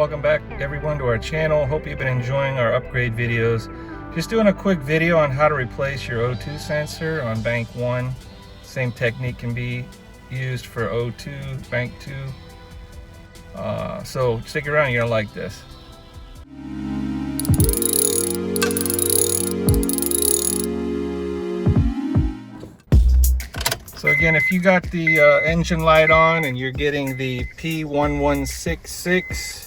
welcome back everyone to our channel. Hope you've been enjoying our upgrade videos. Just doing a quick video on how to replace your O2 sensor on bank 1. Same technique can be used for O2, bank 2. So stick around, you're gonna like this. So again, if you got the engine light on and you're getting the P1166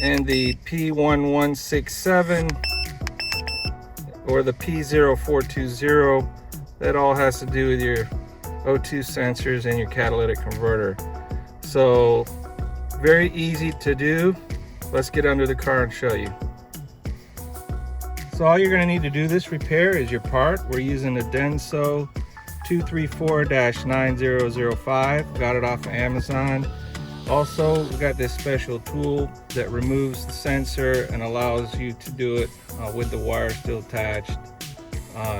and the P1167 or the P0420, that all has to do with your O2 sensors and your catalytic converter. So very easy to do. Let's get under the car and show you. So all you're going to need to do this repair is your part. We're using a Denso 234-9005. Got it off of Amazon. Also, we got this special tool that removes the sensor and allows you to do it with the wire still attached.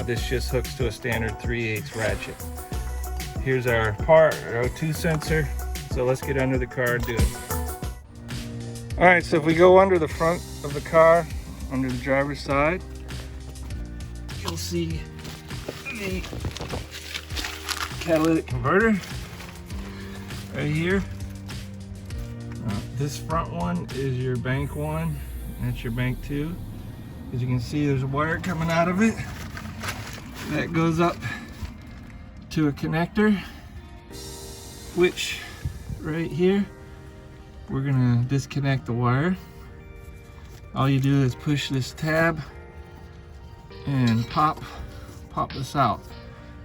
This just hooks to a standard 3/8 ratchet. Here's our part, our O2 sensor. So let's get under the car and do it. All right, so if we go under the front of the car, under the driver's side, you'll see the catalytic converter right here. This front one is your bank 1, that's your bank 2. As you can see, there's a wire coming out of it that goes up to a connector, which right here we're gonna disconnect the wire. All you do is push this tab and pop this out.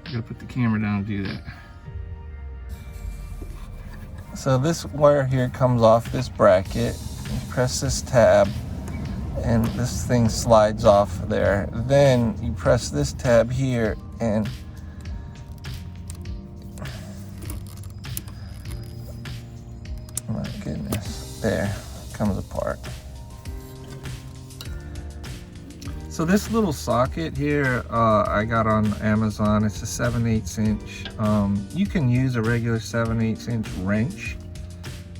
I gotta put the camera down to do that. So this wire here comes off this bracket. You press this tab and this thing slides off there. Then you press this tab here and my goodness, there it comes apart. So this little socket here, I got on Amazon. It's a 7/8 inch. You can use a regular 7/8 inch wrench,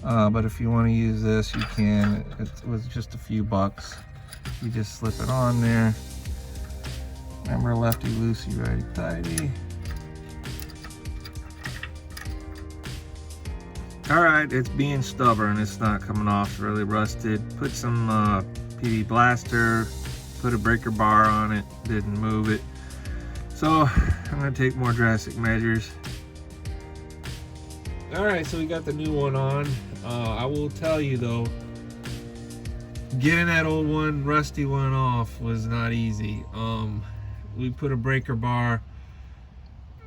but if you want to use this, you can. It was just a few bucks. You just slip it on there. Remember, lefty loosey, righty tighty. All right, it's being stubborn. It's not coming off. It's really rusted. Put some PV blaster. Put a breaker bar on it, didn't move it. So I'm gonna take more drastic measures. All right, so we got the new one on. I will tell you though, getting that old one, rusty one off was not easy. We put a breaker bar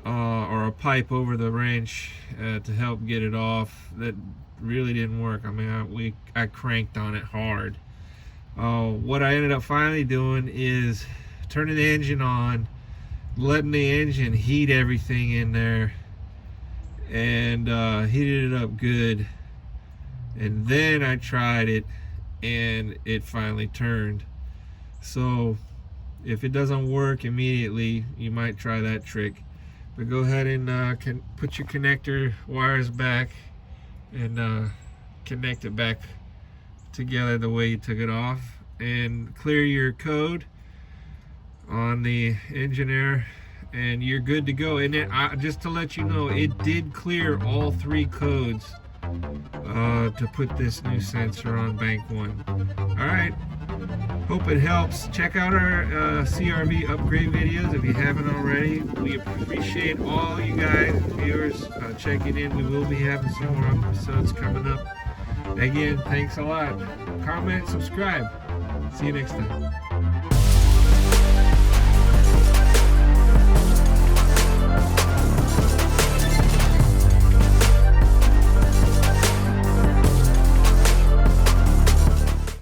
or a pipe over the wrench to help get it off. That really didn't work. I mean, I cranked on it hard. What I ended up finally doing is turning the engine on, letting the engine heat everything in there, and heated it up good. And then I tried it, and it finally turned. So if it doesn't work immediately, you might try that trick. But go ahead and put your connector wires back and connect it back together the way you took it off, and clear your code on the engine air, and you're good to go. And then just to let you know, it did clear all 3 codes to put this new sensor on bank 1. All right, hope it helps. Check out our CRV upgrade videos if you haven't already. We appreciate all you guys, viewers, checking in. We will be having some more episodes coming up. Again, thanks a lot. Comment, subscribe. See you next time.